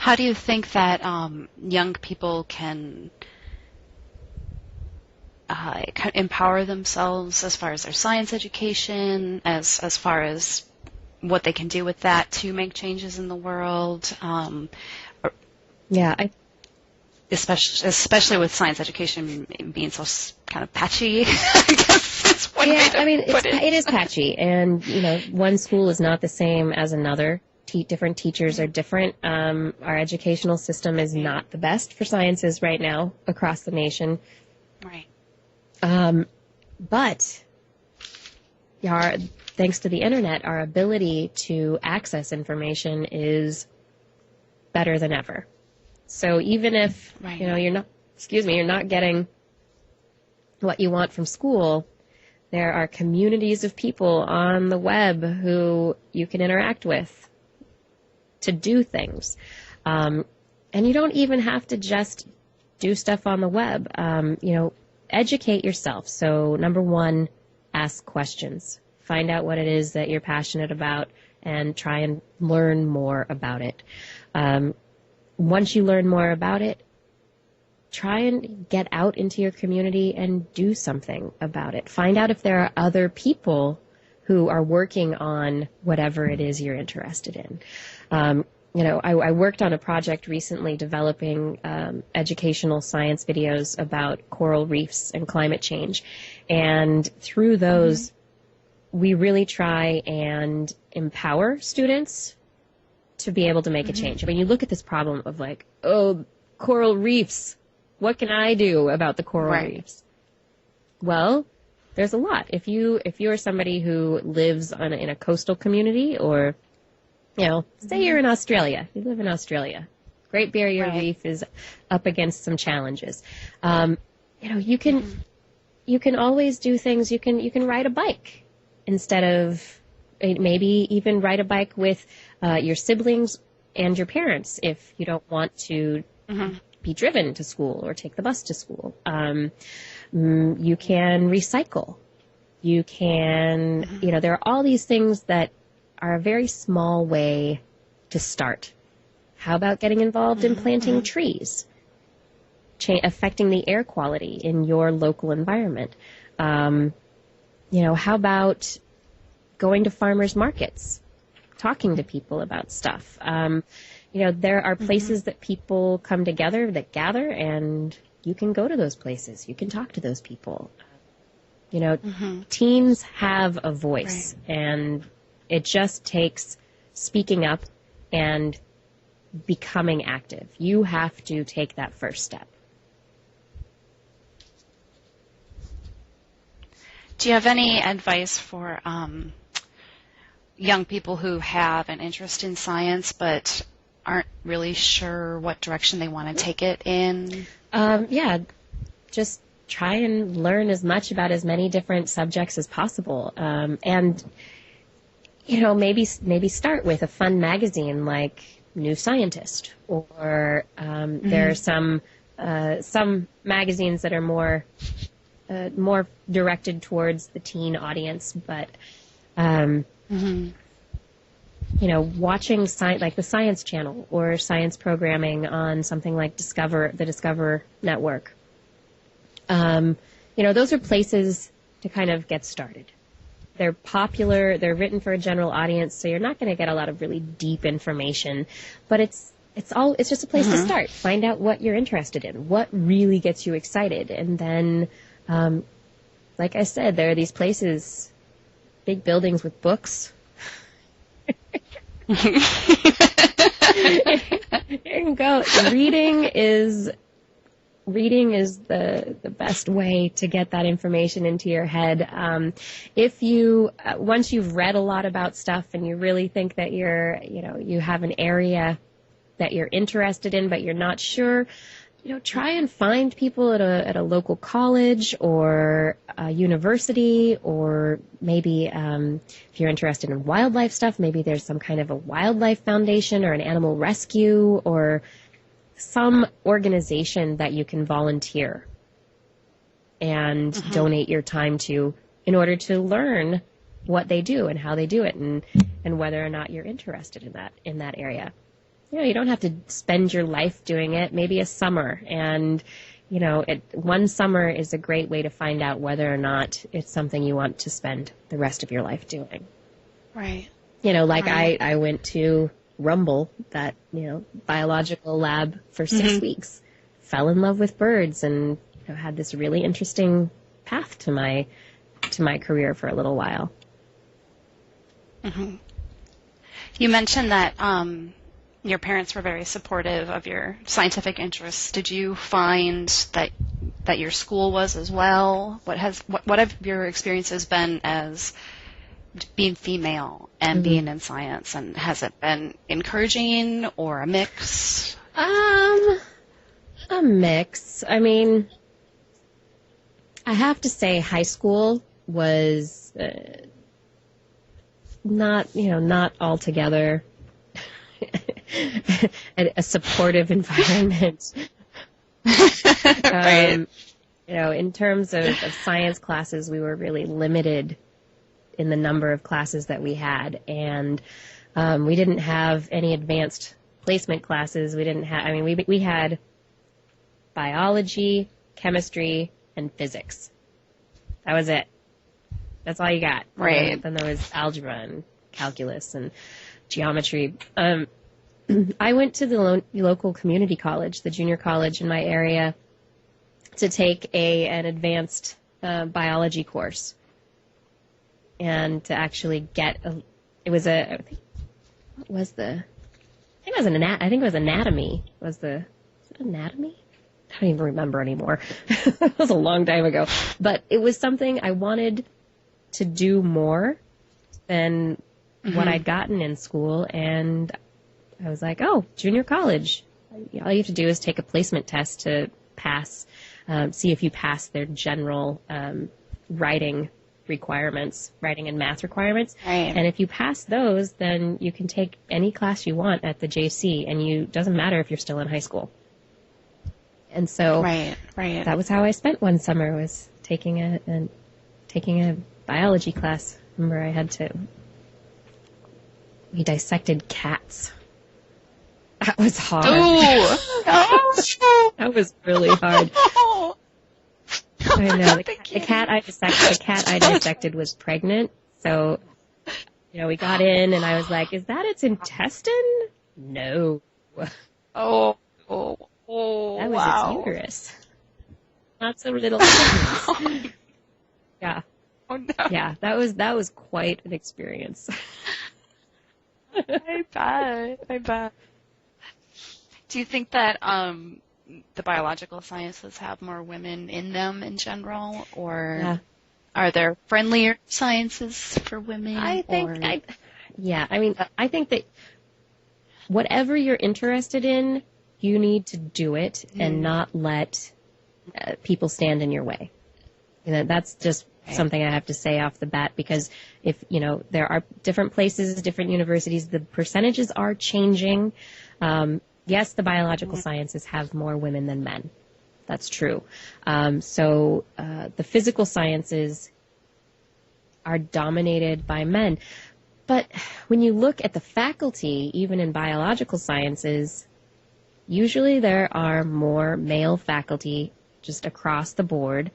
How do you think that young people can empower themselves as far as their science education, as far as what they can do with that to make changes in the world? Yeah, especially with science education being so kind of patchy. I guess that's one way to put it. It is patchy, and one school is not the same as another. Different teachers are different. Our educational system is not the best for sciences right now across the nation. Right. But thanks to the internet, our ability to access information is better than ever. So even if you're not getting what you want from school, there are communities of people on the web who you can interact with to do things. And you don't even have to just do stuff on the web. Educate yourself. So number one, ask questions. Find out what it is that you're passionate about and try and learn more about it. Once you learn more about it, try and get out into your community and do something about it. Find out if there are other people who are working on whatever it is you're interested in. I worked on a project recently developing educational science videos about coral reefs and climate change. And through those, we really try and empower students to be able to make a change. I mean, you look at this problem of coral reefs. What can I do about the coral reefs? Well, there's a lot. If you're somebody who lives in a coastal community, or say you're in Australia, you live in Australia, Great Barrier Reef is up against some challenges. You can always do things. You can ride a bike instead of maybe even ride a bike with your siblings and your parents if you don't want to be driven to school or take the bus to school. You can recycle. You can, there are all these things that are a very small way to start. How about getting involved in planting trees, affecting the air quality in your local environment? How about going to farmers markets, talking to people about stuff? There are places that people come together, that gather, and you can go to those places. You can talk to those people. Teens have a voice, and it just takes speaking up and becoming active. You have to take that first step. Do you have any advice for young people who have an interest in science but aren't really sure what direction they want to take it in? Just try and learn as much about as many different subjects as possible. And maybe start with a fun magazine like New Scientist, or there are some magazines that are more directed towards the teen audience, but watching like the Science Channel or science programming on something like the Discover Network. Those are places to kind of get started. They're popular, they're written for a general audience, so you're not going to get a lot of really deep information, but it's just a place to start. Find out what you're interested in, what really gets you excited, and then, like I said, there are these places, big buildings with books. You can go. Reading is the best way to get that information into your head. If you once you've read a lot about stuff and you really think that you have an area that you're interested in but you're not sure, try and find people at a local college or a university, or maybe if you're interested in wildlife stuff, maybe there's some kind of a wildlife foundation or an animal rescue or some organization that you can volunteer and donate your time to in order to learn what they do and how they do it, and whether or not you're interested in that area. you don't have to spend your life doing it, maybe a summer. And, one summer is a great way to find out whether or not it's something you want to spend the rest of your life doing. Right. Right. I went to Rumble, that, biological lab for 6 weeks, fell in love with birds, and had this really interesting path to my career for a little while. Mm-hmm. You mentioned that your parents were very supportive of your scientific interests. Did you find that your school was as well? What have your experiences been as being female and being in science, and has it been encouraging or a mix? A mix. I mean, I have to say high school was not altogether a supportive environment. Right. In terms of science classes, we were really limited in the number of classes that we had, and we didn't have any advanced placement classes. We didn't have. I mean, we had biology, chemistry, and physics. That was it. That's all you got. Right. Then there was algebra and calculus and geometry. I went to the local community college, the junior college in my area, to take an advanced biology course, and to actually get I think it was anatomy. Was it anatomy? I don't even remember anymore. It was a long time ago. But it was something I wanted to do more than what I'd gotten in school, and I was like, oh, junior college. All you have to do is take a placement test to pass, see if you pass their general writing and math requirements. Right. And if you pass those, then you can take any class you want at the JC, and it doesn't matter if you're still in high school. And so right. that was how I spent one summer, was taking a biology class. Remember, we dissected cats. That was hard. Ooh. That was really hard. I know. The cat I dissected was pregnant, so we got in, and I was like, "Is that its intestine?" No. Oh. That was its uterus. Lots of little things. Yeah. Oh no. Yeah, that was quite an experience. I bet. Do you think that the biological sciences have more women in them in general, or are there friendlier sciences for women? I think that whatever you're interested in, you need to do it and not let people stand in your way. That's just something I have to say off the bat, because if, there are different places, different universities, the percentages are changing. Yes, the biological sciences have more women than men. That's true. So the physical sciences are dominated by men. But when you look at the faculty, even in biological sciences, usually there are more male faculty just across the board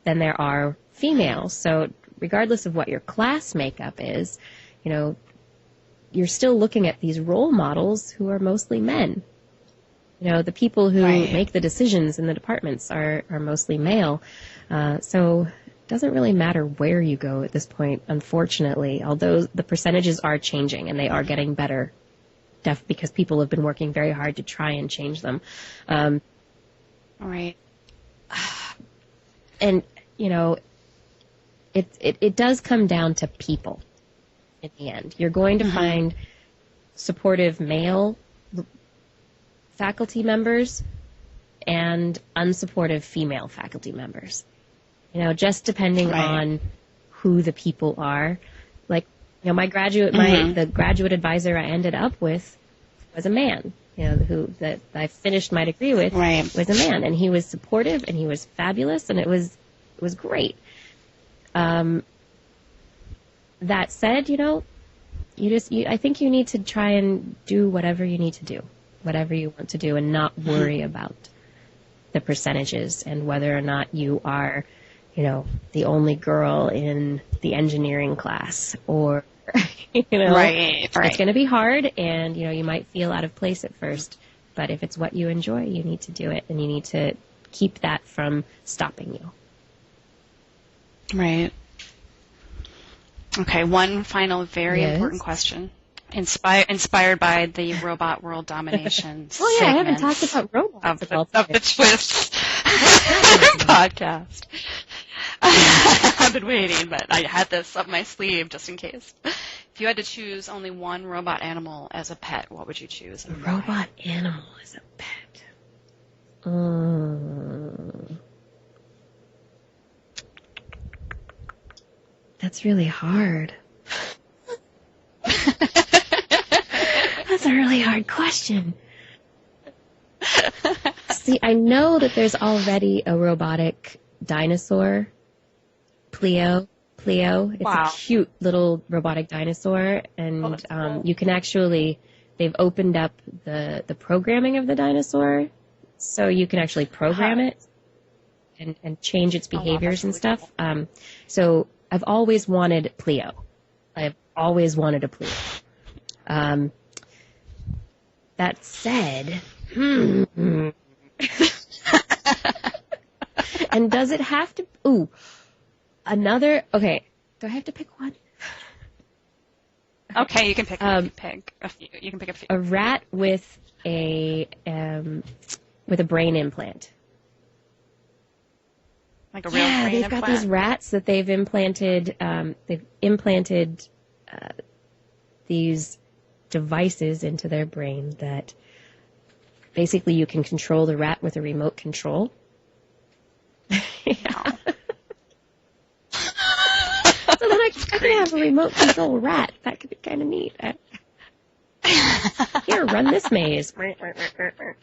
than there are females. So regardless of what your class makeup is, you're still looking at these role models who are mostly men. The people who make the decisions in the departments are mostly male. So it doesn't really matter where you go at this point, unfortunately, although the percentages are changing and they are getting better, because people have been working very hard to try and change them. Right. And, it does come down to people in the end. You're going to find supportive male faculty members and unsupportive female faculty members. Just depending on who the people are. Like, my graduate, the graduate advisor I ended up with was a man. That I finished my degree with was a man, and he was supportive and he was fabulous, and it was great. That said, I think you need to try and do whatever you need to do. whatever you want to do and not worry about the percentages and whether or not you are, the only girl in the engineering class or, Right. It's going to be hard and, you might feel out of place at first, but if it's what you enjoy, you need to do it and you need to keep that from stopping you. Right. Okay, one final very important question. Inspired by the robot world domination Oh yeah, I haven't talked about robots of the Twist podcast. I've been waiting, but I had this up my sleeve just in case. If you had to choose only one robot animal as a pet, what would you choose? A robot animal as a pet. That's really hard. That's a really hard question. See, I know that there's already a robotic dinosaur, Pleo. It's a cute little robotic dinosaur, and cool. You can actually, they've opened up the programming of the dinosaur, so you can actually program it and change its behaviors and stuff. Cool. So I've always wanted Pleo. I've always wanted a Pleo. That said, and does it have to? Okay. Do I have to pick one? Okay, you can pick a few. You can pick a few. A rat with a brain implant. Like a real brain they've implant? got these rats that they've implanted. They've implanted these devices into their brain that basically you can control the rat with a remote control. Wow. So then I can have a remote control rat. That could be kind of neat. Here, run this maze. That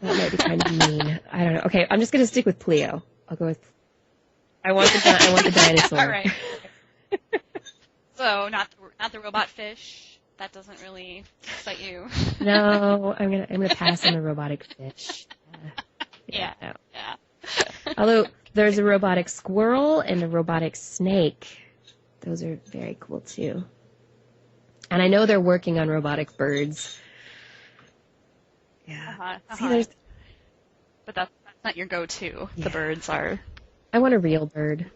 might be kind of mean. I don't know. Okay, I'm just going to stick with Pleo. I'll go with. I want the dinosaur. All right. So not the robot fish. That doesn't really excite you. No, I'm gonna pass on the robotic fish. Yeah. Although there's a robotic squirrel and a robotic snake. Those are very cool too. And I know they're working on robotic birds. Yeah. See, but that's not your go-to. Yeah. The birds are. I want a real bird.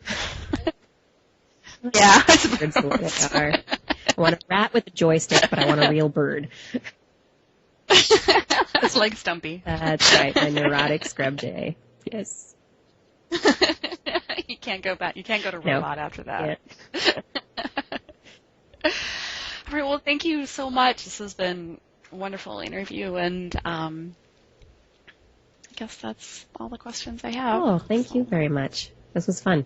Yeah. Birds are what they are. I want a rat with a joystick, but I want a real bird. It's like Stumpy. That's right, my neurotic scrub jay. Yes. You can't go back. You can't go to robot after that. Yeah. All right. Well, thank you so much. This has been a wonderful interview, and I guess that's all the questions I have. Oh, thank you very much. This was fun.